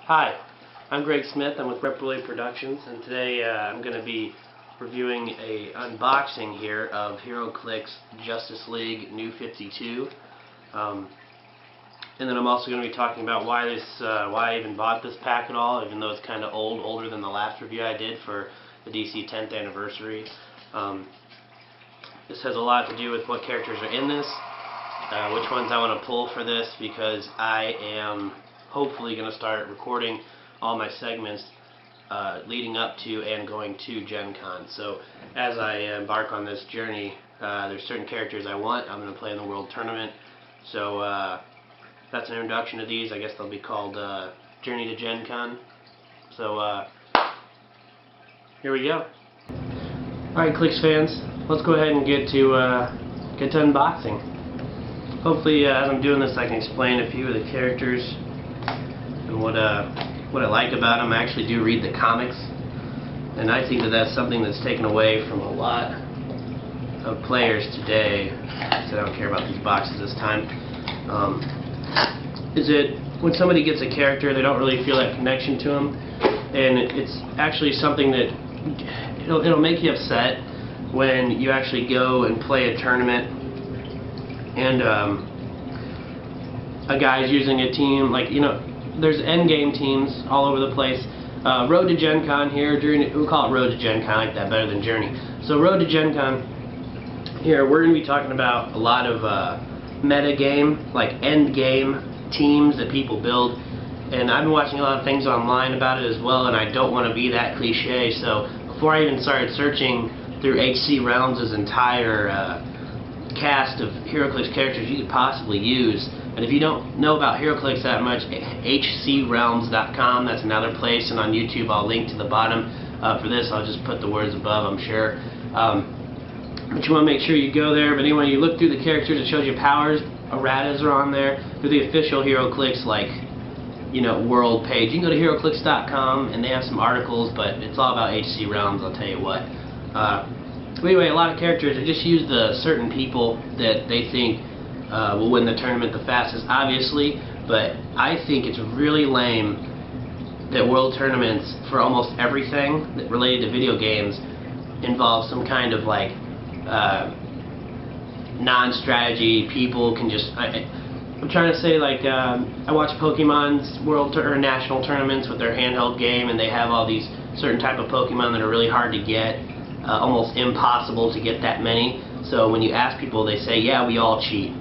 Hi, I'm Gregg Smith. I'm with Reploidproductions, and today I'm going to be reviewing a unboxing here of Heroclix Justice League New 52. And then I'm also going to be talking about why I even bought this pack at all, even though it's kind of older than the last review I did for the DC 10th anniversary. This has a lot to do with what characters are in this, which ones I want to pull for this, because I am hopefully going to start recording all my segments leading up to and going to Gen Con. So as I embark on this journey, there's certain characters I want. I'm going to play in the World Tournament. So that's an introduction to these. I guess they'll be called Journey to Gen Con. So here we go. Alright, Clix fans, let's go ahead and get to unboxing. Hopefully as I'm doing this I can explain a few of the characters and what I like about them. I actually do read the comics, and I think that that's something that's taken away from a lot of players today. So I don't care about these boxes this time. Is it when somebody gets a character, they don't really feel that connection to them, and it's actually something that it'll make you upset when you actually go and play a tournament and a guy's using a team, like, there's endgame teams all over the place. Road to Gencon here, we'll call it Road to Gencon, I like that better than Journey. So Road to Gencon here, we're going to be talking about a lot of meta game, like end game teams that people build. And I've been watching a lot of things online about it as well, and I don't want to be that cliche. So before I even started searching through HC Realms' entire cast of Heroclix characters you could possibly use. And if you don't know about Heroclix that much, hcrealms.com, that's another place, and on YouTube I'll link to the bottom. For this I'll just put the words above, I'm sure. But you want to make sure you go there. But anyway, you look through the characters, it shows you powers, erratas are on there. Through the official Heroclix, world page. You can go to heroclix.com and they have some articles, but it's all about HC Realms, I'll tell you what. But anyway, a lot of characters, they just use the certain people that they think will win the tournament the fastest, obviously, but I think it's really lame that world tournaments for almost everything that related to video games involve some kind of non-strategy. People can just I'm trying to say, I watch Pokemon's world or national tournaments with their handheld game, and they have all these certain type of Pokemon that are really hard to get, almost impossible to get that many. So when you ask people, they say, yeah, we all cheat.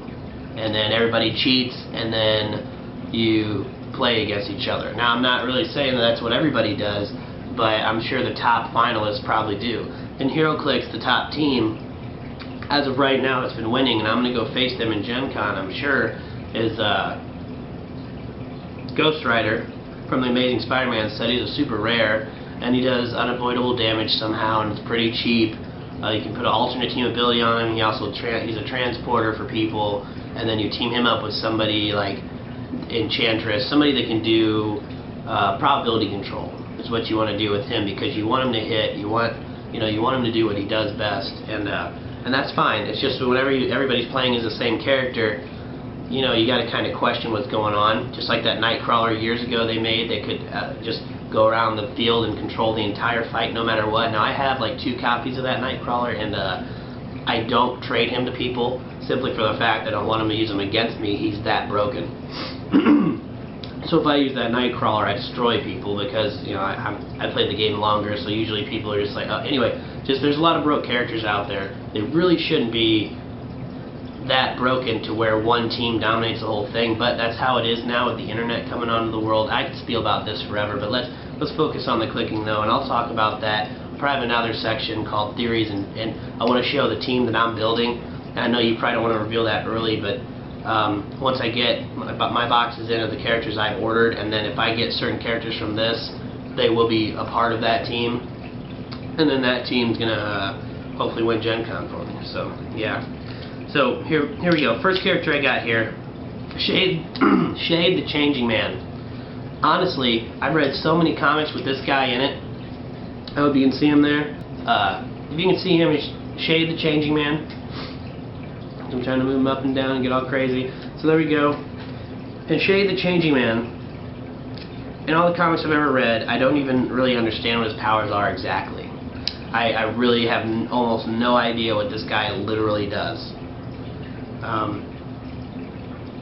And then everybody cheats, and then you play against each other. Now, I'm not really saying that that's what everybody does, but I'm sure the top finalists probably do. In Heroclix, the top team, as of right now, it's been winning, and I'm going to go face them in Gen Con, I'm sure, is Ghost Rider from the Amazing Spider-Man set. He's a super rare, and he does unavoidable damage somehow, and it's pretty cheap. You can put an alternate team ability on him. He also he's a transporter for people, and then you team him up with somebody like Enchantress, somebody that can do probability control. Is what you want to do with him, because you want him to hit. You want him to do what he does best, and that's fine. It's just whenever everybody's playing as the same character, you got to kind of question what's going on. Just like that Nightcrawler years ago they made, they could just go around the field and control the entire fight no matter what. Now I have 2 copies of that Nightcrawler, and I don't trade him to people simply for the fact I don't want him to use him against me. He's that broken. So if I use that Nightcrawler, I destroy people, because I played the game longer, so usually people are just like, oh. Anyway, there's a lot of broke characters out there. They really shouldn't be that broken to where one team dominates the whole thing, but that's how it is now with the internet coming onto the world. I could spiel about this forever, but let's focus on the clicking though, and I'll talk about that. I'll probably have another section called theories, and I want to show the team that I'm building. I know you probably don't want to reveal that early, but once I get my boxes in of the characters I've ordered, and then if I get certain characters from this, they will be a part of that team, and then that team's gonna hopefully win Gen Con for me. So yeah. So here we go. First character I got here, Shade the Changing Man. Honestly, I've read so many comics with this guy in it. I hope you can see him there. If you can see him, Shade the Changing Man. I'm trying to move him up and down and get all crazy. So there we go. And Shade the Changing Man in all the comics I've ever read, I don't even really understand what his powers are exactly. I really have almost no idea what this guy literally does.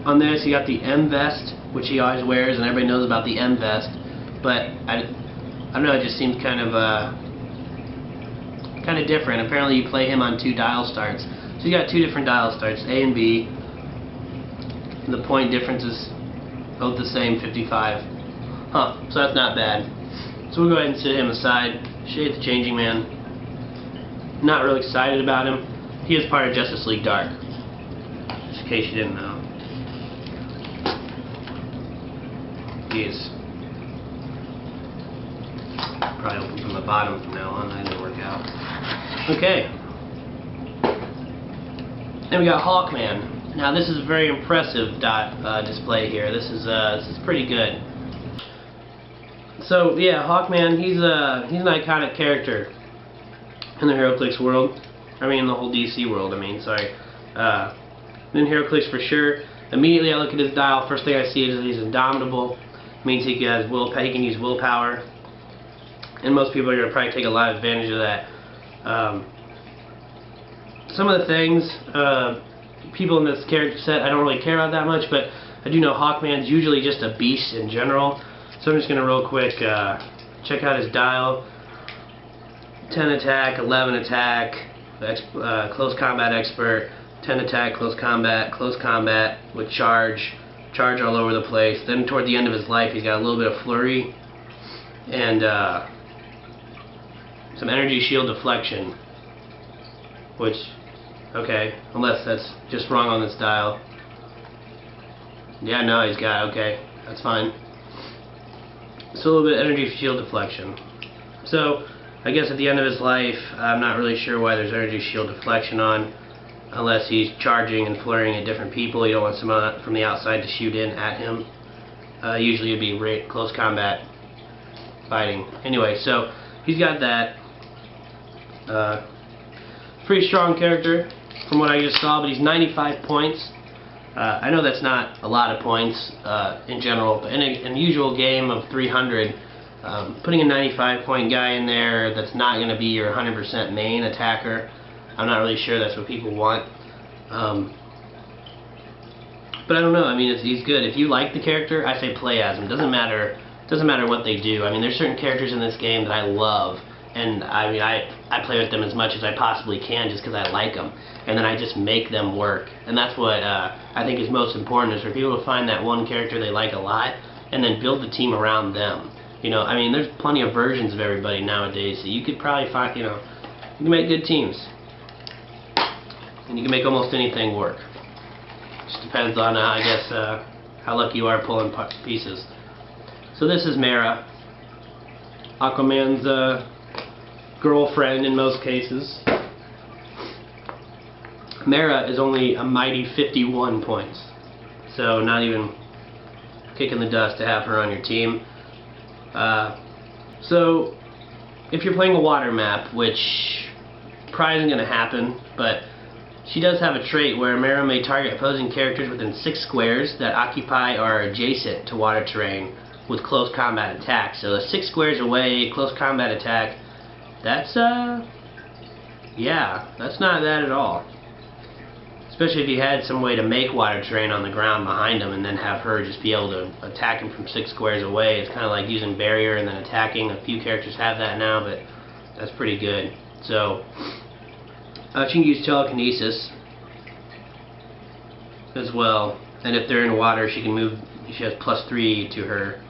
On this, you got the M vest, which he always wears, and everybody knows about the M vest. But I don't know. It just seems kind of different. Apparently, you play him on 2 dial starts. So you got 2 different dial starts, A and B. And the point difference is both the same, 55. Huh? So that's not bad. So we'll go ahead and set him aside. Shade the Changing Man. Not really excited about him. He is part of Justice League Dark. Just in case you didn't know. He's probably open from the bottom from now on. That didn't work out. Okay. Then we got Hawkman. Now this is a very impressive display here. This is pretty good. So yeah, Hawkman. He's an iconic character in the Heroclix world. I mean, in the whole DC world. I mean, sorry. In Heroclix for sure. Immediately I look at his dial. First thing I see is that he's indomitable. Means he can use willpower, and most people are going to probably take a lot of advantage of that. Some of the things people in this character set I don't really care about that much, but I do know Hawkman's usually just a beast in general. So I'm just going to real quick check out his dial. 10 attack, 11 attack, close combat expert, 10 attack, close combat with charge all over the place. Then toward the end of his life, he's got a little bit of flurry and some energy shield deflection, which, okay, unless that's just wrong on this dial. Yeah, no, he's got, okay, that's fine. So a little bit of energy shield deflection. So I guess at the end of his life, I'm not really sure why there's energy shield deflection on, unless he's charging and flurrying at different people. You don't want someone from the outside to shoot in at him. Usually it'd be close combat fighting. Anyway, so he's got that. Pretty strong character from what I just saw, but he's 95 points. I know that's not a lot of points in general, but in a usual game of 300, putting a 95 point guy in there that's not going to be your 100% main attacker, I'm not really sure that's what people want. But I don't know. I mean, he's good. If you like the character, I say play as him. Doesn't matter what they do. I mean, there's certain characters in this game that I love, and I mean, I play with them as much as I possibly can just because I like them, and then I just make them work. And that's what I think is most important, is for people to find that one character they like a lot, and then build the team around them. You know, I mean, there's plenty of versions of everybody nowadays, so you could probably find, you can make good teams. And you can make almost anything work. Just depends on, I guess, how lucky you are pulling pieces. So this is Mera, Aquaman's girlfriend in most cases. Mera is only a mighty 51 points. So not even kicking the dust to have her on your team. So if you're playing a water map, which probably isn't going to happen, but she does have a trait where Mera may target opposing characters within 6 squares that occupy or are adjacent to water terrain with close combat attack. So 6 squares away, close combat attack, that's, yeah, that's not bad at all. Especially if you had some way to make water terrain on the ground behind him and then have her just be able to attack him from 6 squares away. It's kind of like using barrier and then attacking. A few characters have that now, but that's pretty good. So she can use telekinesis as well, and if they're in water, she can move. She has +3 to her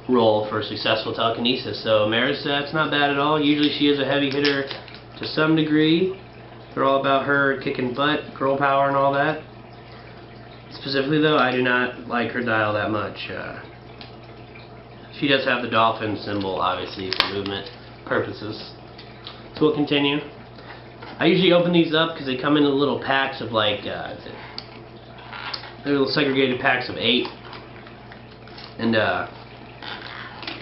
roll for successful telekinesis. So Mera's, that's not bad at all. Usually she is a heavy hitter to some degree. They're all about her kicking butt, girl power, and all that. Specifically, though, I do not like her dial that much. She does have the dolphin symbol, obviously, for movement purposes. So we'll continue. I usually open these up because they come in little packs of like, they're little segregated packs of 8. And,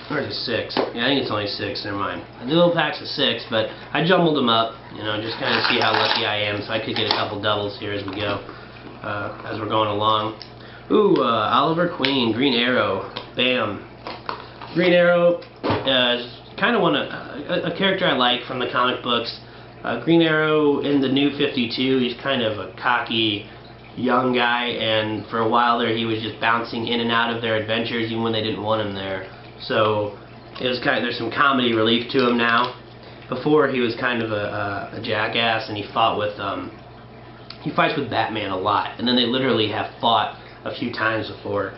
or is it 6? Yeah, I think it's only 6, never mind. The little packs of 6, but I jumbled them up, just kind of see how lucky I am, so I could get a couple doubles here as we go, as we're going along. Ooh, Oliver Queen, Green Arrow, bam. Green Arrow is kind of a character I like from the comic books. Green Arrow in the New 52, he's kind of a cocky young guy, and for a while there he was just bouncing in and out of their adventures even when they didn't want him there. So it was there's some comedy relief to him now. Before he was kind of a jackass, and he fights with Batman a lot, and then they literally have fought a few times before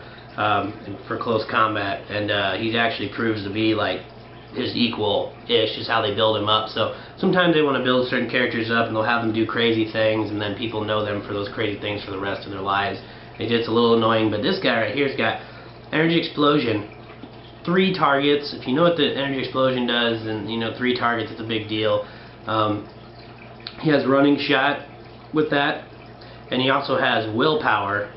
for close combat, and he actually proves to be like his equal-ish, is how they build him up. So sometimes they want to build certain characters up and they'll have them do crazy things, and then people know them for those crazy things for the rest of their lives. It gets a little annoying, but this guy right here's got Energy Explosion. 3 targets. If you know what the Energy Explosion does, and you know 3 targets, it's a big deal. He has Running Shot with that, and he also has Willpower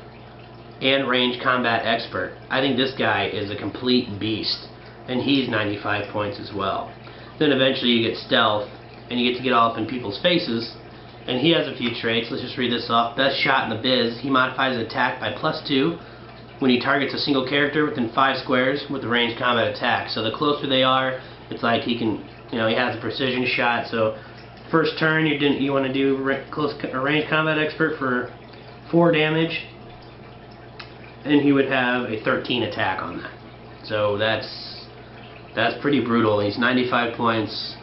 and Range Combat Expert. I think this guy is a complete beast, and he's 95 points as well. Then eventually you get Stealth, and you get to get all up in people's faces, and he has a few traits. Let's just read this off. Best Shot in the Biz. He modifies his attack by +2 when he targets a single character within 5 squares with a ranged combat attack. So the closer they are, it's like he can, you know, he has a precision shot. So first turn you want to do a ranged combat expert for 4 damage, and he would have a 13 attack on that. So that's pretty brutal. He's 95 points.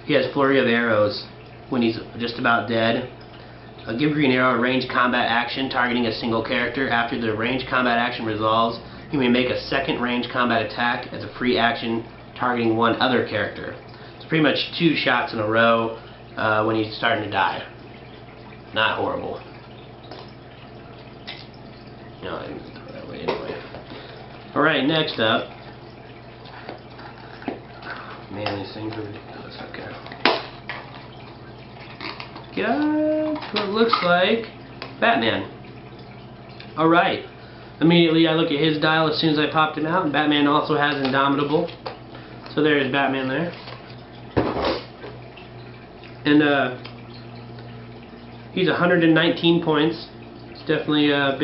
He has Flurry of Arrows when he's just about dead. Give Green Arrow a ranged combat action targeting a single character. After the ranged combat action resolves, he may make a second ranged combat attack as a free action targeting one other character. It's pretty much 2 shots in a row when he's starting to die. Not horrible. No, I didn't throw that way anyway. Alright, next up. Man, these things are ridiculous. Okay. That's what it looks like. Batman. Alright. Immediately I look at his dial as soon as I popped him out, and Batman also has Indomitable. So there's Batman there. And he's 119 points. It's definitely a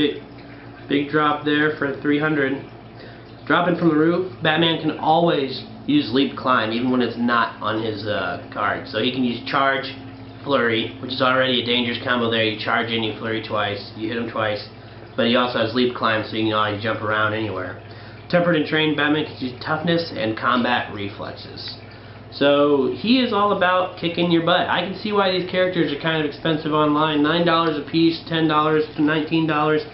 big drop there for 300. Dropping from the roof, Batman can always use Leap Climb even when it's not on his card. So he can use Charge, Flurry, which is already a dangerous combo there. You charge in, you flurry twice, you hit him twice, but he also has Leap Climb, so you can always jump around anywhere. Tempered and Trained, Batman can use Toughness and Combat Reflexes. So he is all about kicking your butt. I can see why these characters are kind of expensive online. $9 a piece, $10 to $19.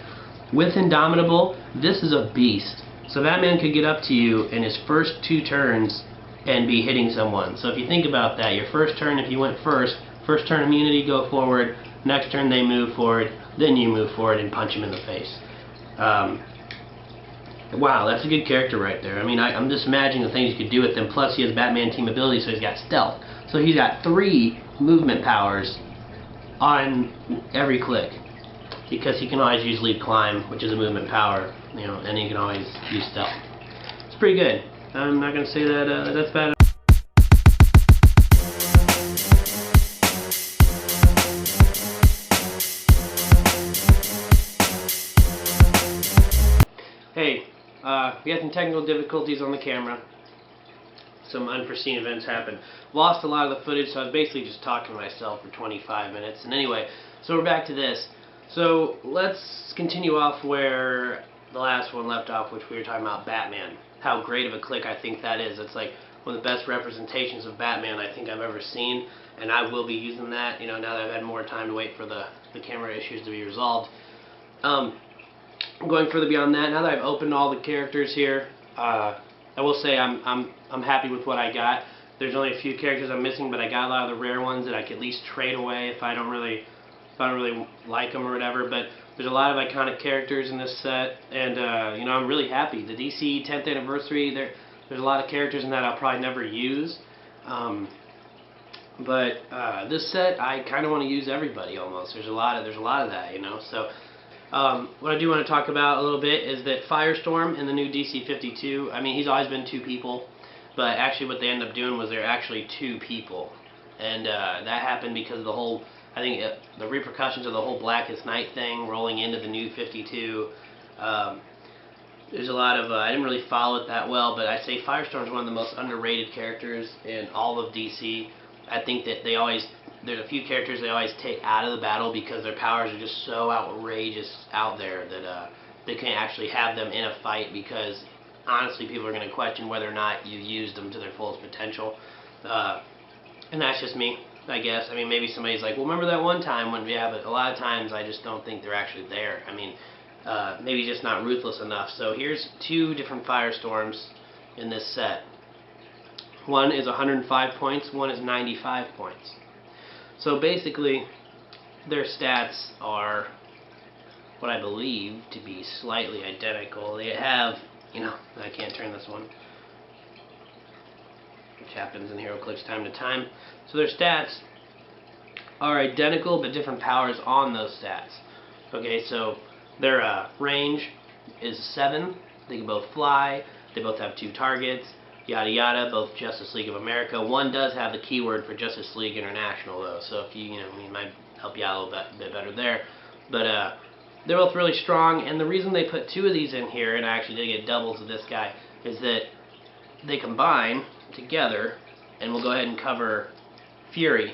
With Indomitable, this is a beast. So Batman could get up to you in his first 2 turns and be hitting someone. So if you think about that, your first turn, if you went first turn immunity, go forward. Next turn they move forward. Then you move forward and punch him in the face. Wow, that's a good character right there. I mean, I'm just imagining the things you could do with him. Plus, he has Batman team ability, so he's got Stealth. So he's got 3 movement powers on every click, because he can always use Leap Climb, which is a movement power, you know, and he can always use Stealth. It's pretty good. I'm not going to say that that's bad. Hey, we had some technical difficulties on the camera. Some unforeseen events happened. Lost a lot of the footage, so I was basically just talking to myself for 25 minutes. And anyway, so we're back to this. So let's continue off where the last one left off, which we were talking about Batman. How great of a click I think that is. It's like one of the best representations of Batman I think I've ever seen, and I will be using that, you know, now that I've had more time to wait for the camera issues to be resolved. Going further beyond that, now that I've opened all the characters here, I will say I'm happy with what I got. There's only a few characters I'm missing, but I got a lot of the rare ones that I could at least trade away if I don't really like them or whatever. But there's a lot of iconic characters in this set, and you know, I'm really happy. The DC 10th anniversary, there's a lot of characters in that I'll probably never use. But this set, I kind of want to use everybody almost. There's a lot of that, you know. So what I do want to talk about a little bit is that Firestorm in the new DC 52. I mean, he's always been 2 people, but actually what they ended up doing was they're actually 2 people, and that happened because of the whole, I think the repercussions of the whole Blackest Night thing rolling into the new 52. There's a lot of, I didn't really follow it that well, but I'd say Firestorm's one of the most underrated characters in all of DC. I think that there's a few characters they always take out of the battle because their powers are just so outrageous out there that they can't actually have them in a fight because honestly people are going to question whether or not you used them to their fullest potential. And that's just me, I guess. I mean, maybe somebody's like, well, remember that one time when, yeah, but a lot of times I just don't think they're actually there. I mean, maybe just not ruthless enough. So here's two different Firestorms in this set. One is 105 points, one is 95 points. So basically, their stats are what I believe to be slightly identical. They have, I can't turn this one, which happens in Heroclix time to time. So their stats are identical, but different powers on those stats. Okay, so their range is 7. They can both fly. They both have 2 targets. Yada yada. Both Justice League of America. One does have the keyword for Justice League International though, so if you might help you out a little bit better there. But they're both really strong, and the reason they put 2 of these in here, and I actually did get doubles of this guy, is that they combine together, and we'll go ahead and cover Fury,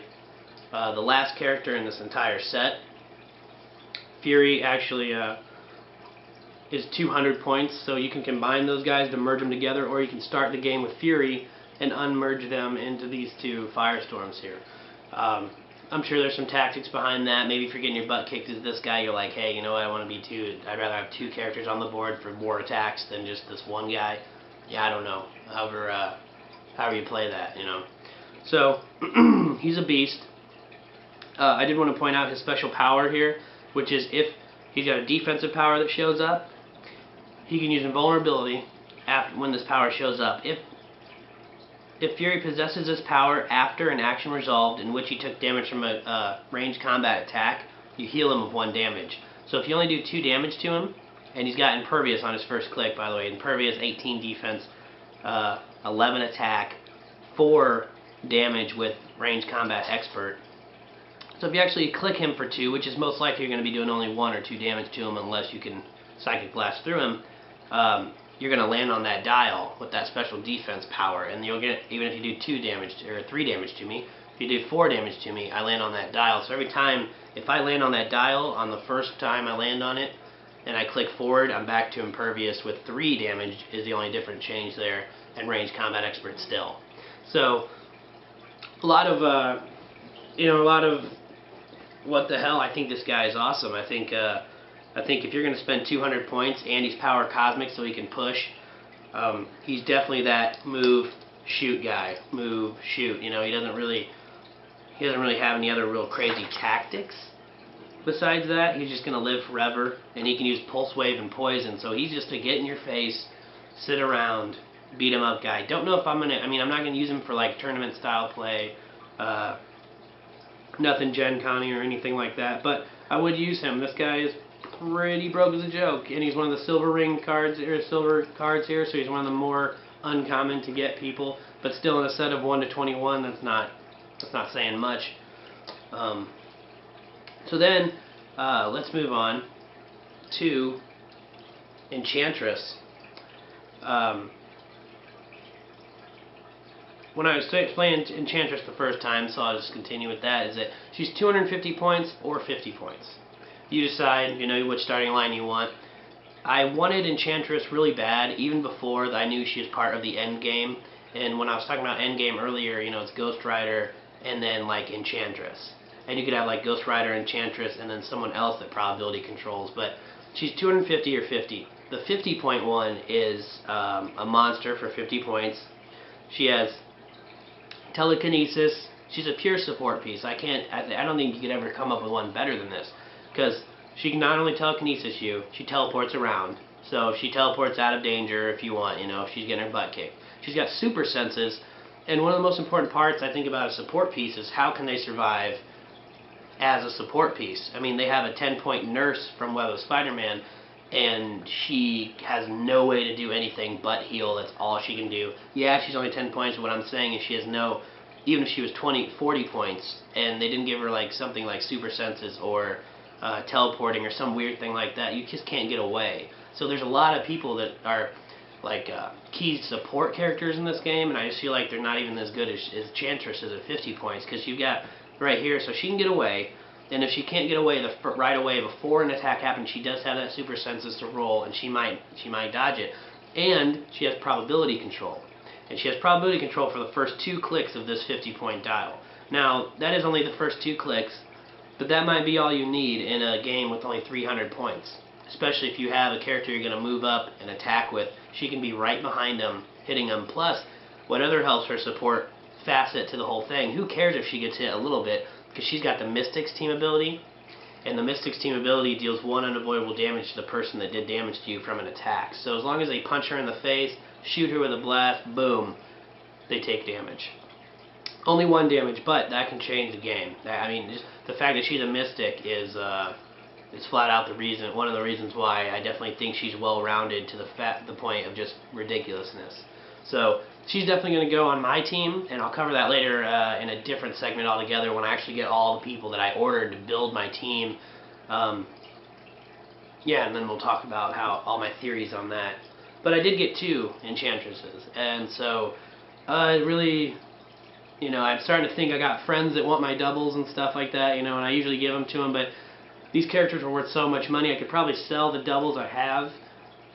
the last character in this entire set. Fury actually is 200 points, so you can combine those guys to merge them together, or you can start the game with Fury and unmerge them into these 2 Firestorms here. I'm sure there's some tactics behind that. Maybe if you're getting your butt kicked as this guy, you're like, hey, you know what, I want to be 2. I'd rather have 2 characters on the board for more attacks than just this one guy. Yeah, I don't know. However you play that, So, he's a beast. I did want to point out his special power here, which is if he's got a defensive power that shows up, he can use invulnerability when this power shows up. If Fury possesses this power after an action resolved in which he took damage from a ranged combat attack, you heal him of 1 damage. So if you only do 2 damage to him, and he's got Impervious on his first click, by the way. Impervious, 18 defense, 11 attack, 4 damage with ranged combat expert. So if you actually click him for 2, which is most likely you're going to be doing only 1 or 2 damage to him unless you can Psychic Blast through him, you're going to land on that dial with that special defense power, and you'll get, even if you do 2 damage or 3 damage to me, if you do 4 damage to me, I land on that dial. So every time, if I land on that dial on the first time I land on it, and I click forward, I'm back to Impervious with 3 damage is the only different change there, and Ranged Combat Expert still. So a lot of what the hell. I think this guy is awesome. I think if you're going to spend 200 points and he's power cosmic so he can push, he's definitely that move shoot guy. Move shoot. He doesn't really have any other real crazy tactics. Besides that, he's just going to live forever, and he can use Pulse Wave and Poison, so he's just a get in your face, sit around, beat him up guy. Don't know if I'm not going to use him for like tournament style play, nothing Gencon or anything like that, but I would use him. This guy is pretty broke as a joke, and he's one of the silver ring cards, or silver cards here, so he's one of the more uncommon to get people, but still in a set of 1 to 21, that's not saying much. So then, let's move on to Enchantress. When I was playing Enchantress the first time, so I'll just continue with that, is that she's 250 points or 50 points. You decide, which starting line you want. I wanted Enchantress really bad, even before I knew she was part of the end game. And when I was talking about end game earlier, it's Ghost Rider and then like Enchantress. And you could have like Ghost Rider, Enchantress, and then someone else that probability controls. But she's 250 or 50. The 50 point one is a monster for 50 points. She has Telekinesis. She's a pure support piece. I don't think you could ever come up with one better than this, because she can not only telekinesis you, she teleports around. So if she teleports out of danger, if you want, if she's getting her butt kicked. She's got super senses, and one of the most important parts I think about a support piece is how can they survive as a support piece. I mean, they have a 10-point nurse from Web of Spider-Man, and she has no way to do anything but heal. That's all she can do. Yeah, she's only 10 points, but what I'm saying is she has no, even if she was 40 points, and they didn't give her like something like super senses or teleporting or some weird thing like that, you just can't get away. So there's a lot of people that are like key support characters in this game, and I just feel like they're not even as good as Chantress is at 50 points, because you've got right here, so she can get away, and if she can't get away right away before an attack happens, she does have that super senses to roll, and she might dodge it, and she has probability control, and she has probability control for the first 2 clicks of this 50-point dial. Now that is only the first 2 clicks, but that might be all you need in a game with only 300 points. Especially if you have a character you're going to move up and attack with. She can be right behind them, hitting them. Plus, what other helps her support facet to the whole thing, who cares if she gets hit a little bit, because she's got the Mystic's team ability, and the Mystic's team ability deals 1 unavoidable damage to the person that did damage to you from an attack. So as long as they punch her in the face, shoot her with a blast, boom, they take damage. Only 1 damage, but that can change the game. I mean, just the fact that she's a Mystic is flat out one of the reasons why I definitely think she's well-rounded to the point of just ridiculousness. So she's definitely going to go on my team, and I'll cover that later in a different segment altogether when I actually get all the people that I ordered to build my team. Yeah, and then we'll talk about all my theories on that. But I did get 2 Enchantresses, and so really, you know, I'm starting to think I got friends that want my doubles and stuff like that, you know, and I usually give them to them, but these characters are worth so much money, I could probably sell the doubles I have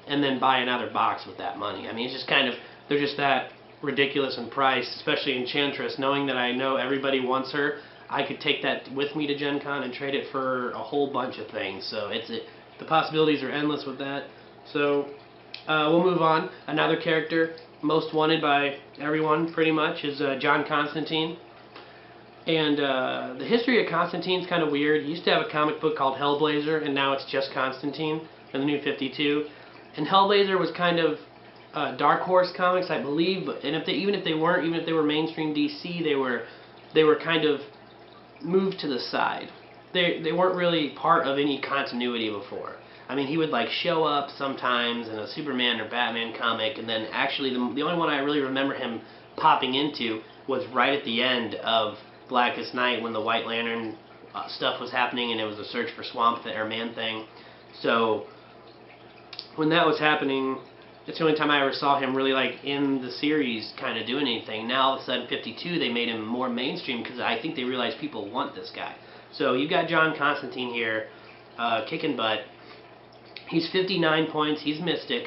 and then buy another box with that money. I mean, it's just kind of, they're just that ridiculous in price, especially Enchantress. Knowing that I know everybody wants her, I could take that with me to Gen Con and trade it for a whole bunch of things. So the possibilities are endless with that. So we'll move on. Another character most wanted by everyone pretty much is John Constantine. And the history of Constantine's kind of weird. He used to have a comic book called Hellblazer, and now it's just Constantine in the New 52. And Hellblazer was kind of Dark Horse Comics, I believe. And even if they were mainstream DC, they were kind of moved to the side. They weren't really part of any continuity before. I mean, he would like show up sometimes in a Superman or Batman comic, and then actually the only one I really remember him popping into was right at the end of Blackest Night, when the White Lantern stuff was happening, and it was a search for Man-Thing. So when that was happening, it's the only time I ever saw him really like in the series kind of doing anything. Now all of a sudden 52 they made him more mainstream because I think they realized people want this guy. So you've got John Constantine here kicking butt. He's 59 points, he's Mystic,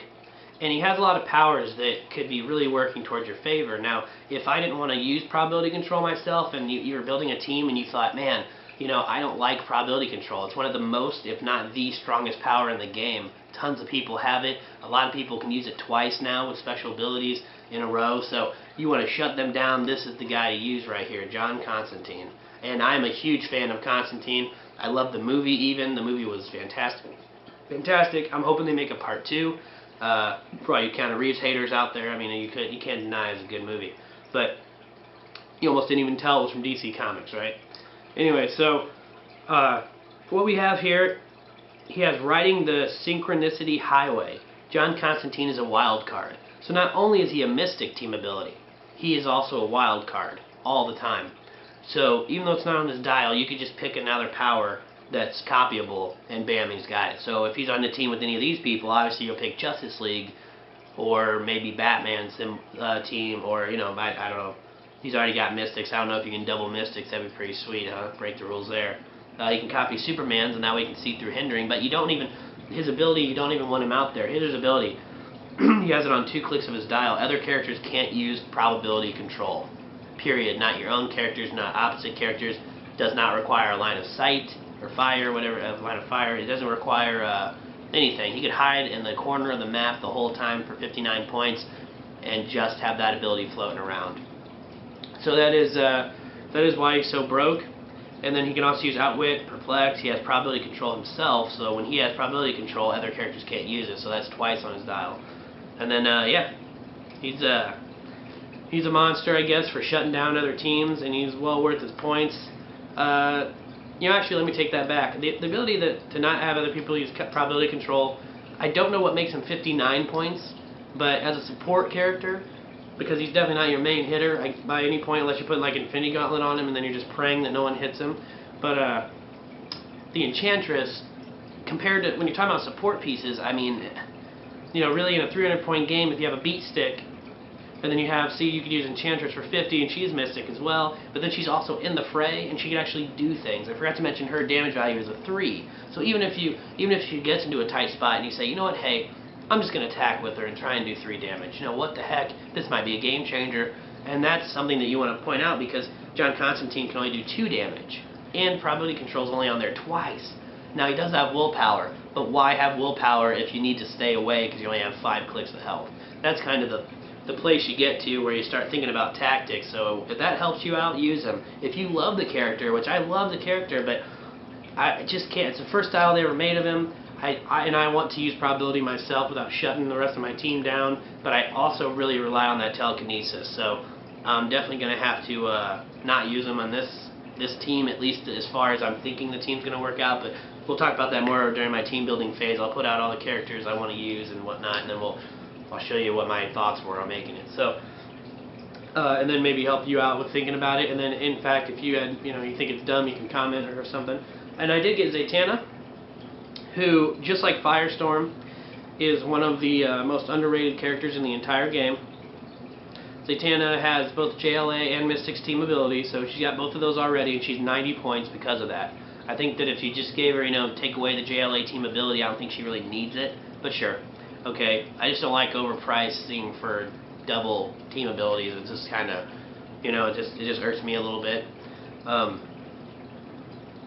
and he has a lot of powers that could be really working towards your favor. Now, if I didn't want to use probability control myself, and you were building a team and you thought, man, you know, I don't like probability control. It's one of the most, if not the strongest power in the game. Tons of people have it. A lot of people can use it twice now with special abilities in a row. So you want to shut them down, this is the guy to use right here, John Constantine. And I'm a huge fan of Constantine. I love the movie even. The movie was fantastic. I'm hoping they make a part 2. For all you Keanu Reeves haters out there, I mean, you can't deny it's a good movie. But you almost didn't even tell it was from DC Comics, right? Anyway, so what we have here, he has Riding the Synchronicity Highway. John Constantine is a wild card. So not only is he a Mystic team ability, he is also a wild card all the time. So even though it's not on his dial, you could just pick another power that's copyable, and bam, he's got it. So if he's on the team with any of these people, obviously you'll pick Justice League, or maybe Batman's team, or, you know, I don't know. He's already got Mystics. I don't know if you can double Mystics. That'd be pretty sweet, huh? Break the rules there. You can copy Superman's, and that way you can see through hindering, but you don't even, his ability, you don't even want him out there. His ability, he has it on 2 clicks of his dial. Other characters can't use probability control. Period. Not your own characters, not opposite characters. Does not require a line of sight or fire, whatever, line of fire. It doesn't require anything. He could hide in the corner of the map the whole time for 59 points and just have that ability floating around. So that is why he's so broke. And then he can also use Outwit, Perplex. He has probability control himself, so when he has probability control, other characters can't use it, so that's twice on his dial. And then, yeah, he's a monster, I guess, for shutting down other teams, and he's well worth his points. You know, actually, let me take that back. The ability to not have other people use probability control, I don't know what makes him 59 points, but as a support character, because he's definitely not your main hitter by any point, unless you put like Infinity Gauntlet on him and then you're just praying that no one hits him. But the Enchantress, compared to when you're talking about support pieces, I mean, really in a 300-point game, if you have a beat stick, and then you could use Enchantress for 50, and she's Mystic as well, but then she's also in the fray, and she can actually do things. I forgot to mention her damage value is a 3. So even if she gets into a tight spot and you say, you know what, hey, I'm just going to attack with her and try and do 3 damage. What the heck, this might be a game changer. And that's something that you want to point out, because John Constantine can only do 2 damage, and probability control's only on there twice. Now, he does have willpower, but why have willpower if you need to stay away because you only have 5 clicks of health? That's kind of the place you get to where you start thinking about tactics. So if that helps you out, use them. If you love the character, which I love the character, but I just can't. It's the first style they ever made of him. I want to use probability myself without shutting the rest of my team down, but I also really rely on that telekinesis. So I'm definitely going to have to not use them on this team, at least as far as I'm thinking the team's going to work out. But we'll talk about that more during my team building phase. I'll put out all the characters I want to use and whatnot, and then I'll show you what my thoughts were on making it. So, and then maybe help you out with thinking about it. And then, in fact, if you you think it's dumb, you can comment or something. And I did get Zatanna, who, just like Firestorm, is one of the most underrated characters in the entire game. Zatanna has both JLA and Mystic's team ability, so she's got both of those already, and she's 90 points because of that. I think that if you just gave her, take away the JLA team ability, I don't think she really needs it, but sure. Okay, I just don't like overpricing for double team abilities. It's just kind of, it just irks me a little bit. And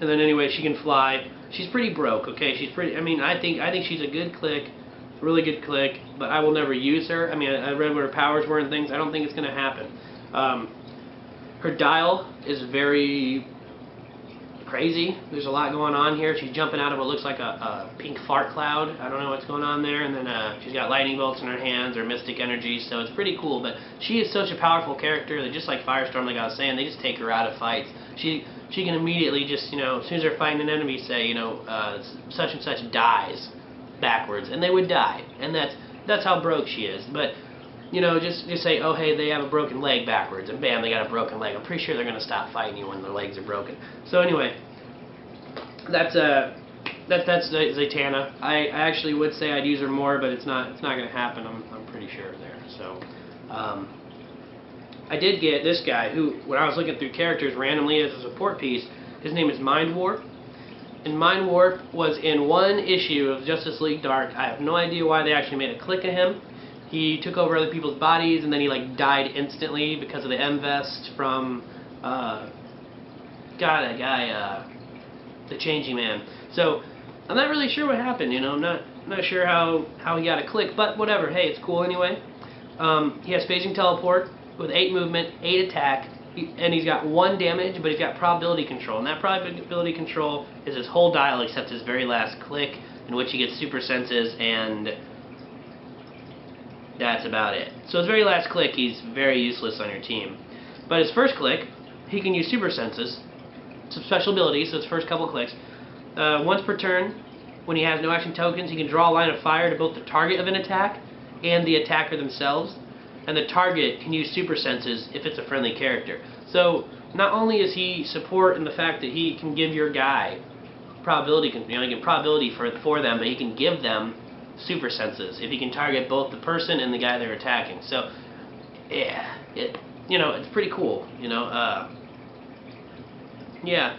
then anyway, she can fly. She's pretty broke, okay? I think she's a good click, really good click, but I will never use her. I read what her powers were and things. I don't think it's going to happen. Her dial is very crazy. There's a lot going on here. She's jumping out of what looks like a pink fart cloud. I don't know what's going on there. And then she's got lightning bolts in her hands, or mystic energy, so it's pretty cool. But she is such a powerful character that, just like Firestorm, like I was saying, they just take her out of fights. She can immediately just, as soon as they're fighting an enemy, say, such and such dies backwards, and they would die. And that's how broke she is. But just say, oh, hey, they have a broken leg backwards, and bam, they got a broken leg. I'm pretty sure they're going to stop fighting you when their legs are broken. So anyway, that's Zatanna. I actually would say I'd use her more, but it's not going to happen. I'm pretty sure there. So I did get this guy who, when I was looking through characters randomly as a support piece, his name is Mind Warp. And Mind Warp was in one issue of Justice League Dark. I have no idea why they actually made a click of him. He took over other people's bodies, and then he died instantly because of the M-Vest from the Changing Man. So I'm not really sure what happened. I'm not sure how he got a click, but whatever. Hey, it's cool anyway. He has phasing teleport with 8 movement, 8 attack, and he's got 1 damage, but he's got probability control, and that probability control is his whole dial except his very last click, in which he gets super senses, and that's about it. So his very last click, he's very useless on your team. But his first click, he can use super senses, some special abilities, so his first couple clicks. Once per turn, when he has no action tokens, he can draw a line of fire to both the target of an attack and the attacker themselves. And the target can use super senses if it's a friendly character. So not only is he support in the fact that he can give your guy probability, he can probability for them, but he can give them super senses if he can target both the person and the guy they're attacking. So yeah, it's pretty cool. Yeah.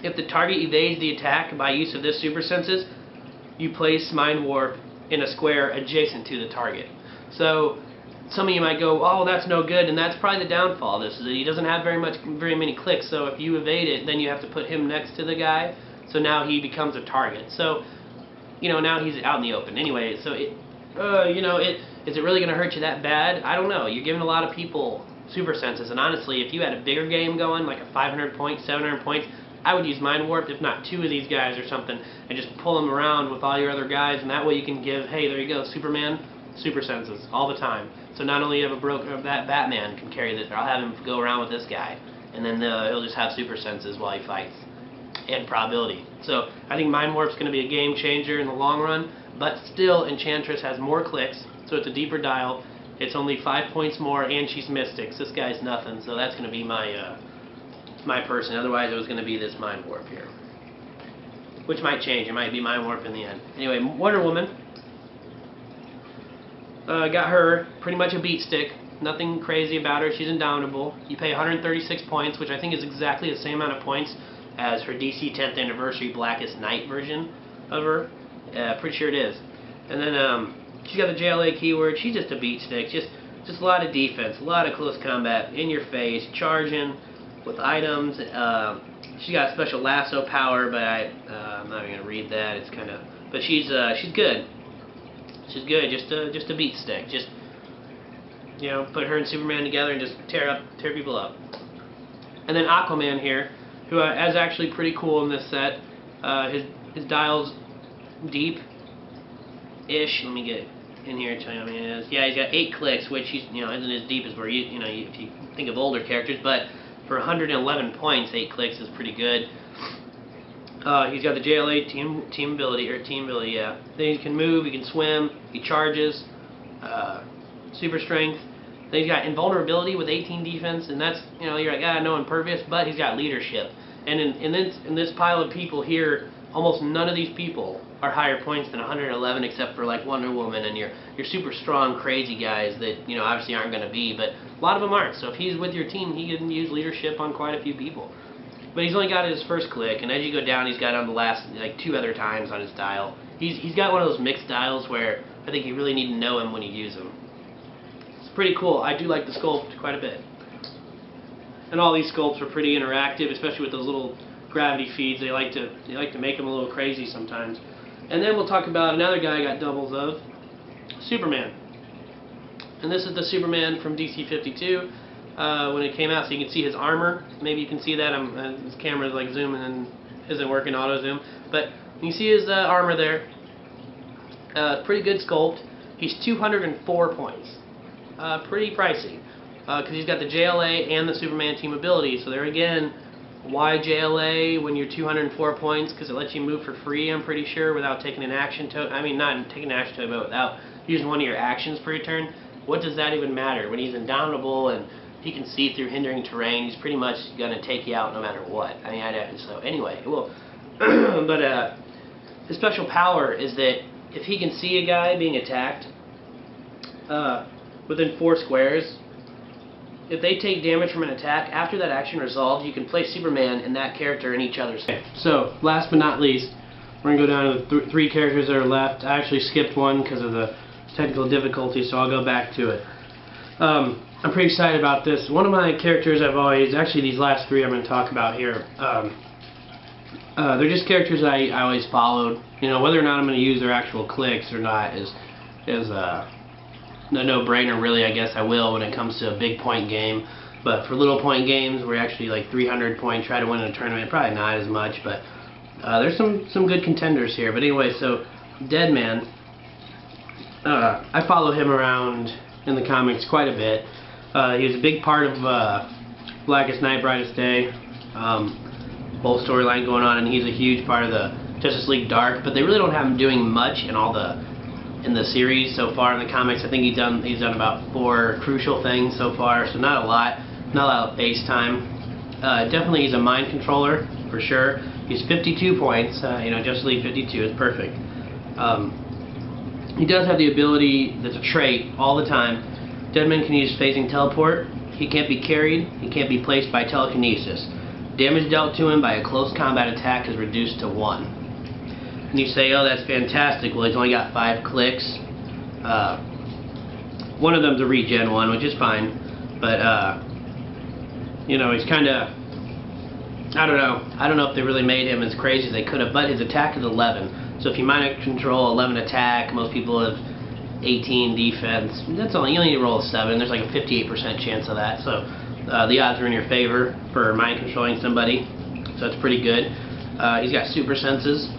If the target evades the attack by use of this super senses, you place Mind Warp in a square adjacent to the target. So some of you might go, oh, that's no good, and that's probably the downfall of this, is that he doesn't have very many clicks, so if you evade it, then you have to put him next to the guy, so now he becomes a target. So, now he's out in the open. Anyway, so is it really going to hurt you that bad? I don't know. You're giving a lot of people super senses, and honestly, if you had a bigger game going, like a 500 points, 700 points, I would use Mind Warp, if not 2 of these guys or something, and just pull them around with all your other guys, and that way you can give, hey, there you go, Superman, super senses all the time. So not only have that Batman can carry this, I'll have him go around with this guy, and then he'll just have super senses while he fights, and probability. So I think Mind Warp's going to be a game changer in the long run, but still Enchantress has more clicks, so it's a deeper dial. It's only 5 points more, and she's Mystics. This guy's nothing, so that's going to be my person. Otherwise, it was going to be this Mind Warp here, which might change. It might be Mind Warp in the end. Anyway, Wonder Woman. got her pretty much a beat stick. Nothing crazy about her. She's indomitable. You pay 136 points, which I think is exactly the same amount of points as her DC 10th Anniversary Blackest Night version of her. Pretty sure it is. And then she's got the JLA keyword. She's just a beat stick. Just a lot of defense, a lot of close combat, in your face, charging with items. She's got a special lasso power, but I'm not even gonna read that. It's kind of, but she's good. She's good. Just a beat stick. Just, you know, put her and Superman together and just tear people up. And then Aquaman here, who is actually pretty cool in this set. His dial's deep-ish. Let me get in here and tell you how many it is. Yeah, he's got 8 clicks, which he's, you know, isn't as deep as where you know, if you think of older characters, but for 111 points, 8 clicks is pretty good. He's got the JLA team ability, yeah. Then he can move, he can swim, he charges, super strength. Then he's got invulnerability with 18 defense, and that's, you know, you're like, no impervious, but he's got leadership. And in this pile of people here, almost none of these people are higher points than 111, except for like Wonder Woman and your super strong, crazy guys that, you know, obviously aren't going to be, but a lot of them aren't. So if he's with your team, he can use leadership on quite a few people. But he's only got his first click, and as you go down, he's got on the last, like, 2 other times on his dial. He's got one of those mixed dials where I think you really need to know him when you use him. It's pretty cool. I do like the sculpt quite a bit. And all these sculpts are pretty interactive, especially with those little gravity feeds. They like to make them a little crazy sometimes. And then we'll talk about another guy I got doubles of, Superman. And this is the Superman from DC 52 when it came out, so you can see his armor. Maybe you can see that. This camera is like zooming and isn't working auto zoom, but you can see his armor there. Pretty good sculpt. He's 204 points. Pretty pricey because he's got the JLA and the Superman team ability. So there again, why JLA when you're 204 points? Because it lets you move for free, I'm pretty sure, without taking an action token. I mean, not taking an action token, but without using one of your actions per turn. What does that even matter? When he's indomitable and he can see through hindering terrain, he's pretty much going to take you out no matter what. I mean, so anyway, well, but his special power is that if he can see a guy being attacked within 4 squares, if they take damage from an attack, after that action resolves, you can place Superman and that character in each other's. So, last but not least, we're going to go down to the 3 characters that are left. I actually skipped one because of the technical difficulty, so I'll go back to it. I'm pretty excited about this. One of my characters I've always, actually these last 3 I'm going to talk about here, they're just characters I always followed. You know, whether or not I'm going to use their actual clicks or not is no no-brainer, really. I guess I will when it comes to a big point game. But for little point games, we're actually like 300 point, try to win in a tournament, probably not as much, but there's some good contenders here. But anyway, so Deadman, I follow him around in the comics quite a bit. He was a big part of Blackest Night, Brightest Day, whole storyline going on, and he's a huge part of the Justice League Dark. But they really don't have him doing much in the series so far in the comics. I think he's done about 4 crucial things so far, so not a lot of face time. Definitely he's a mind controller for sure. He's 52 points. You know, Justice League 52 is perfect. He does have the ability that's a trait all the time. Deadman can use phasing teleport. He can't be carried. He can't be placed by telekinesis. Damage dealt to him by a close combat attack is reduced to 1. And you say, oh, that's fantastic. Well, he's only got 5 clicks. One of them's a regen one, which is fine. But, you know, he's kind of, I don't know. I don't know if they really made him as crazy as they could have, but his attack is 11. So if you mind control 11 attack, most people have 18 defense. That's only, you only need to roll a 7. There's like a 58% chance of that. So the odds are in your favor for mind controlling somebody. So that's pretty good. He's got super senses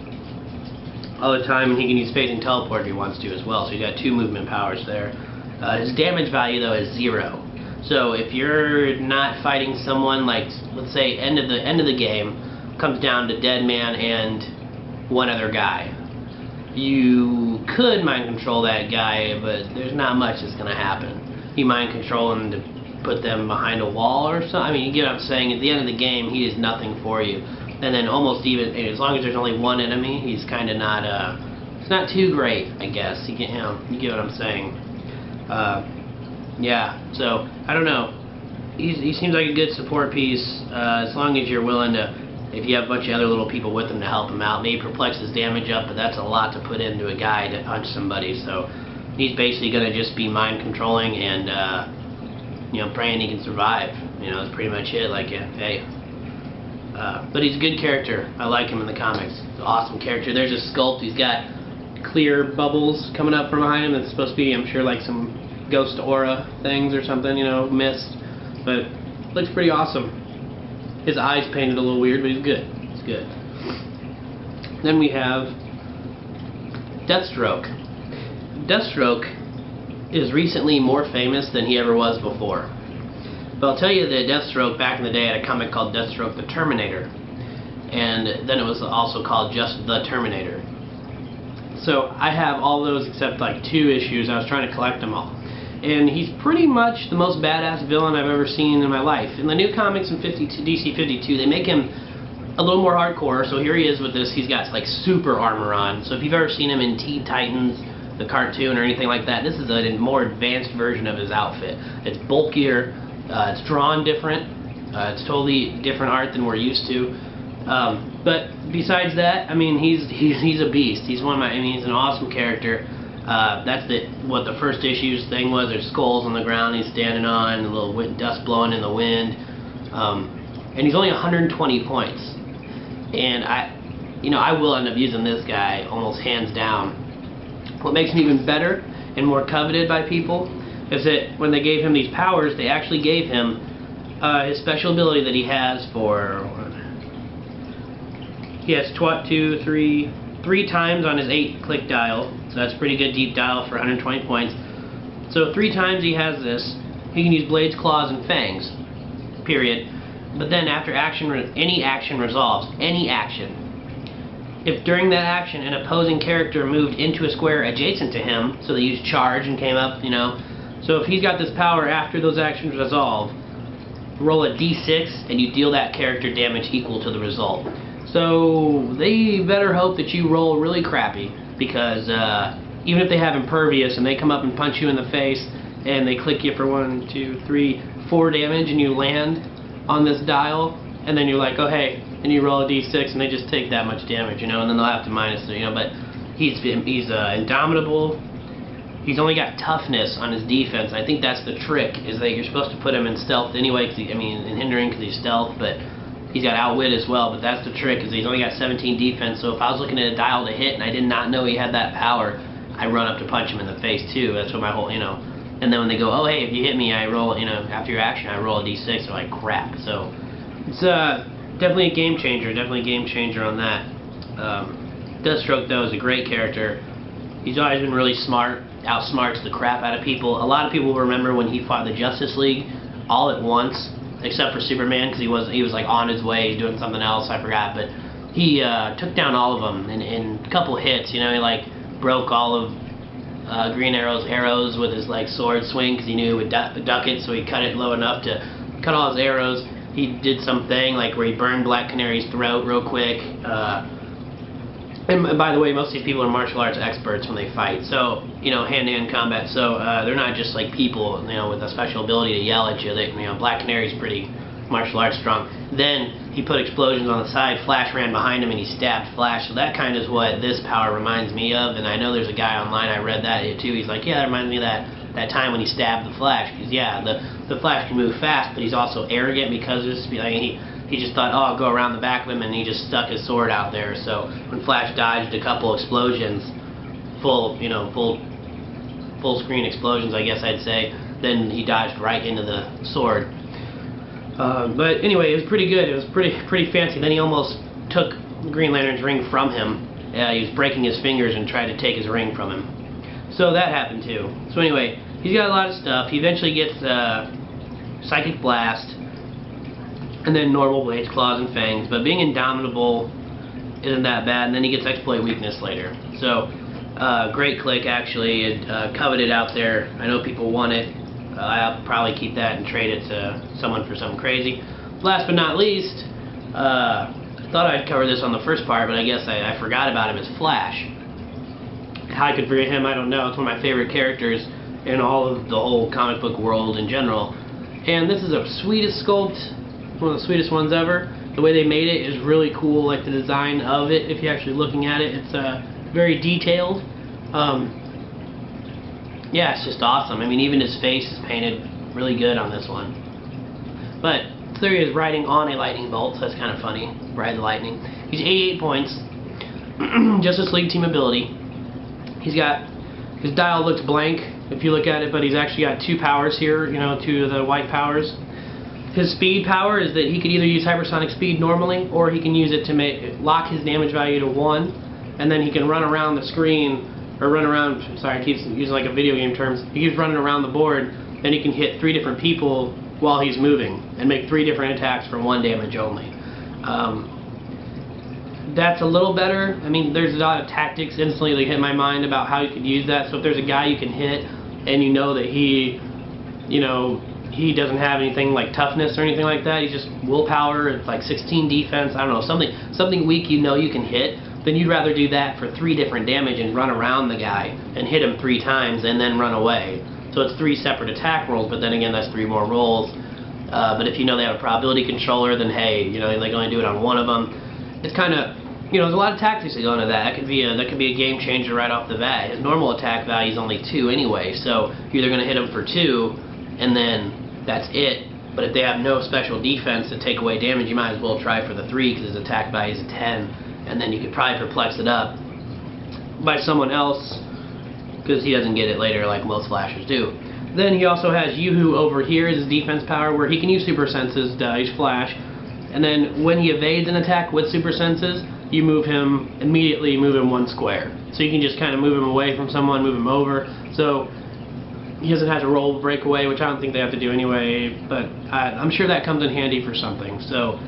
all the time, and he can use phasing teleport if he wants to as well. So he's got 2 movement powers there. His damage value though is 0. So if you're not fighting someone like, let's say, end of the game comes down to Deadman and one other guy, you could mind control that guy, but there's not much that's going to happen. You mind control him to put them behind a wall or something. I mean, you get what I'm saying. At the end of the game, he is nothing for you. And then almost even, as long as there's only one enemy, he's kind of not, it's not too great, I guess. You get what I'm saying. Yeah, so I don't know. He seems like a good support piece, as long as you're willing to, if you have a bunch of other little people with him to help him out. Maybe perplex his damage up, but that's a lot to put into a guy to punch somebody. So he's basically going to just be mind controlling and praying he can survive. That's pretty much it. Like, hey. But he's a good character. I like him in the comics. He's an awesome character. There's his sculpt. He's got clear bubbles coming up from behind him. That's supposed to be, I'm sure, like some ghost aura things or something, mist. But looks pretty awesome. His eyes painted a little weird, but he's good. It's good. Then we have Deathstroke. Deathstroke is recently more famous than he ever was before. But I'll tell you that Deathstroke back in the day had a comic called Deathstroke the Terminator. And then it was also called just The Terminator. So I have all those except like 2 issues. I was trying to collect them all. And he's pretty much the most badass villain I've ever seen in my life. In the new comics in DC 52, they make him a little more hardcore. So here he is with this. He's got like super armor on. So if you've ever seen him in Teen Titans, the cartoon, or anything like that, this is a more advanced version of his outfit. It's bulkier. It's drawn different. It's totally different art than we're used to. But besides that, I mean, he's a beast. He's he's an awesome character. That's what the first issue's thing was. There's skulls on the ground he's standing on, a little dust blowing in the wind, and he's only 120 points. And I will end up using this guy almost hands down. What makes him even better and more coveted by people is that when they gave him these powers, they actually gave him his special ability that he has for. He has 3 times on his 8-click dial, so that's pretty good deep dial for 120 points. So 3 times he has this, he can use Blades, Claws, and Fangs, period. But then after any action resolves, any action. If during that action an opposing character moved into a square adjacent to him, so they used Charge and came up, so if he's got this power after those actions resolve, roll a d6 and you deal that character damage equal to the result. So they better hope that you roll really crappy, because even if they have Impervious and they come up and punch you in the face and they click you for 1, 2, 3, 4 damage and you land on this dial, and then you're like, oh hey, and you roll a d6 and they just take that much damage, and then they'll have to minus it, but he's indomitable. He's only got toughness on his defense. I think that's the trick, is that you're supposed to put him in stealth anyway, in hindering because he's stealth, but he's got outwit as well. But that's the trick, is he's only got 17 defense. So if I was looking at a dial to hit and I did not know he had that power, I run up to punch him in the face too. That's what my whole, And then when they go, oh hey, if you hit me, I roll, after your action, I roll a d6. They're like, crap. So it's definitely a game changer. Definitely a game changer on that. Deathstroke though is a great character. He's always been really smart. Outsmarts the crap out of people. A lot of people remember when he fought the Justice League all at once, except for Superman, because he was like on his way doing something else, I forgot, but he took down all of them in a couple hits. He like broke all of Green Arrow's arrows with his like sword swing, because he knew he would duck it, so he cut it low enough to cut all his arrows. He did something like where he burned Black Canary's throat real quick. And by the way, most of these people are martial arts experts when they fight, so, hand-to-hand combat, so they're not just like people, with a special ability to yell at you. Black Canary's pretty martial arts strong. Then he put explosions on the side, Flash ran behind him and he stabbed Flash, so that kind of is what this power reminds me of. And I know there's a guy online, I read that too, he's like, yeah, that reminds me of that time when he stabbed the Flash, because yeah, the Flash can move fast, but he's also arrogant because of his speed. He just thought, oh, I'll go around the back of him, and he just stuck his sword out there. So when Flash dodged a couple explosions, full screen explosions, I guess I'd say, then he dodged right into the sword. But anyway, it was pretty good. It was pretty fancy. Then he almost took Green Lantern's ring from him. He was breaking his fingers and tried to take his ring from him. So that happened too. So anyway, he's got a lot of stuff. He eventually gets Psychic Blast, and then normal Blades, Claws, and Fangs. But being indomitable isn't that bad. And then he gets Exploit Weakness later. So, great click, actually. Coveted out there. I know people want it. I'll probably keep that and trade it to someone for something crazy. Last but not least, I thought I'd cover this on the first part, but I guess I forgot about him, is Flash. How I could forget him, I don't know. It's one of my favorite characters. in all of the whole comic book world in general. And this is the sweetest sculpt, one of the sweetest ones ever. The way they made it is really cool, like the design of it, if you're actually looking at it. It's very detailed. Yeah, it's just awesome. I mean, even his face is painted really good on this one. But there he is riding on a lightning bolt, so that's kind of funny. Ride the lightning. He's 88 points. Justice League team ability. He's got, his dial looks blank if you look at it, but he's actually got 2 powers here, you know, 2 of the white powers. His speed power is that he could either use hypersonic speed normally, or he can use it to lock his damage value to 1, and then he can run around the screen, or run around, sorry, I keep using like a video game terms, he keeps running around the board, then he can hit 3 different people while he's moving, and make 3 different attacks for 1 damage only. That's a little better. I mean, there's a lot of tactics instantly that hit my mind about how you could use that. So if there's a guy you can hit, and you know that he, you know, he doesn't have anything like toughness or anything like that, he's just willpower, it's like 16 defense, I don't know, something weak you know you can hit, then you'd rather do that for 3 different damage and run around the guy and hit him 3 times and then run away. So it's 3 separate attack rolls, but then again that's 3 more rolls. But if you know they have a probability controller, then hey, you know, they can only do it on 1 of them. It's kind of, you know, there's a lot of tactics that go into that. That could be a game changer right off the bat. His normal attack value is only 2 anyway, so you're either going to hit him for 2, and then that's it. But if they have no special defense to take away damage, you might as well try for the 3 because his attack value is a 10, and then you could probably perplex it up by someone else because he doesn't get it later like most Flashers do. Then he also has Yoo-Hoo over here as his defense power, where he can use super senses. He's Flash, and then when he evades an attack with super senses, you immediately move him 1 square. So you can just kind of move him away from someone, move him over. So he doesn't have to roll breakaway, which I don't think they have to do anyway, but I'm sure that comes in handy for something. So,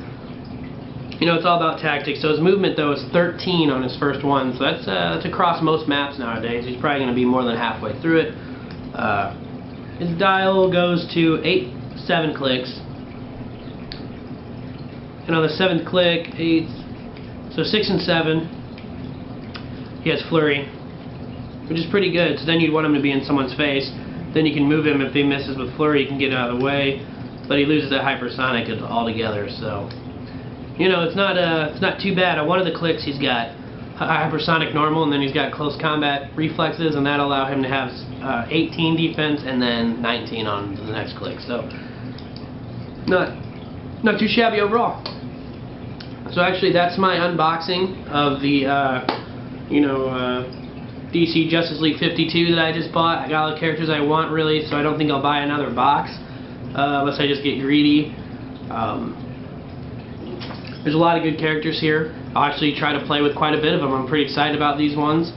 you know, it's all about tactics. So his movement, though, is 13 on his first one, so that's across most maps nowadays. He's probably going to be more than halfway through it. His dial goes to 7 clicks. And on the 7th click, so 6 and 7, he has Flurry, which is pretty good. So then you'd want him to be in someone's face. Then you can move him if he misses with Flurry, you can get out of the way. But he loses that hypersonic altogether. So, you know, it's not too bad. On one of the clicks, he's got hypersonic normal, and then he's got close combat reflexes, and that allow him to have 18 defense and then 19 on the next click. So, not too shabby overall. So actually, that's my unboxing of the, DC Justice League 52 that I just bought. I got all the characters I want, really, so I don't think I'll buy another box unless I just get greedy. There's a lot of good characters here. I'll actually try to play with quite a bit of them. I'm pretty excited about these ones.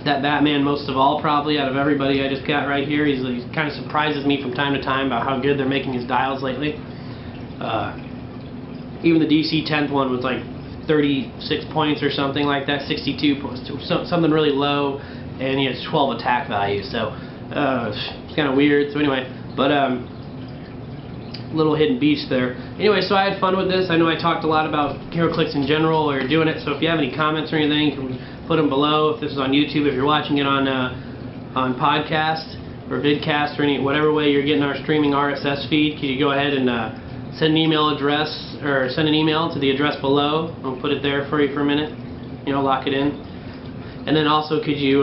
That Batman most of all, probably, out of everybody I just got right here. He kind of surprises me from time to time about how good they're making his dials lately. Even the DC 10th one was like 36 points or something like that, 62 points, something really low, and he has 12 attack value, so it's kind of weird. So anyway, but little hidden beast there. Anyway, so I had fun with this. I know I talked a lot about Heroclix in general or doing it, so if you have any comments or anything, you can put them below. If this is on YouTube, if you're watching it on podcast or vidcast or whatever way you're getting our streaming RSS feed, could you go ahead and send an email address, or send an email to the address below. I'll put it there for you for a minute. You know, lock it in. And then also, could you,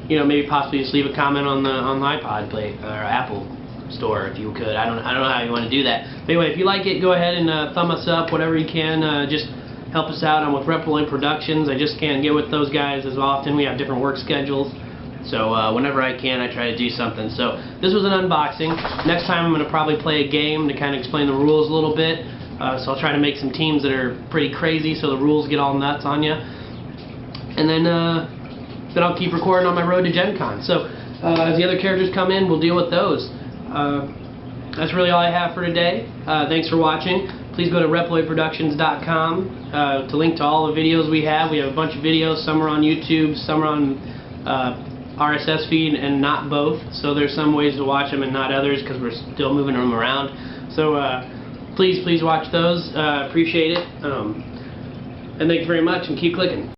maybe possibly just leave a comment on the iPod Play or Apple Store if you could. I don't know how you want to do that. But anyway, if you like it, go ahead and thumb us up, whatever you can. Just help us out. I'm with Reploidproductions. I just can't get with those guys as often. We have different work schedules. So whenever I can, I try to do something. So this was an unboxing. Next time I'm going to probably play a game to kind of explain the rules a little bit. So I'll try to make some teams that are pretty crazy so the rules get all nuts on you. And then I'll keep recording on my Road To Gencon. So as the other characters come in, we'll deal with those. That's really all I have for today. Thanks for watching. Please go to Reploidproductions.com to link to all the videos we have. We have a bunch of videos. Some are on YouTube, some are on RSS feed, and not both. So there's some ways to watch them and not others because we're still moving them around. So please watch those. Appreciate it. And thank you very much, and keep clicking.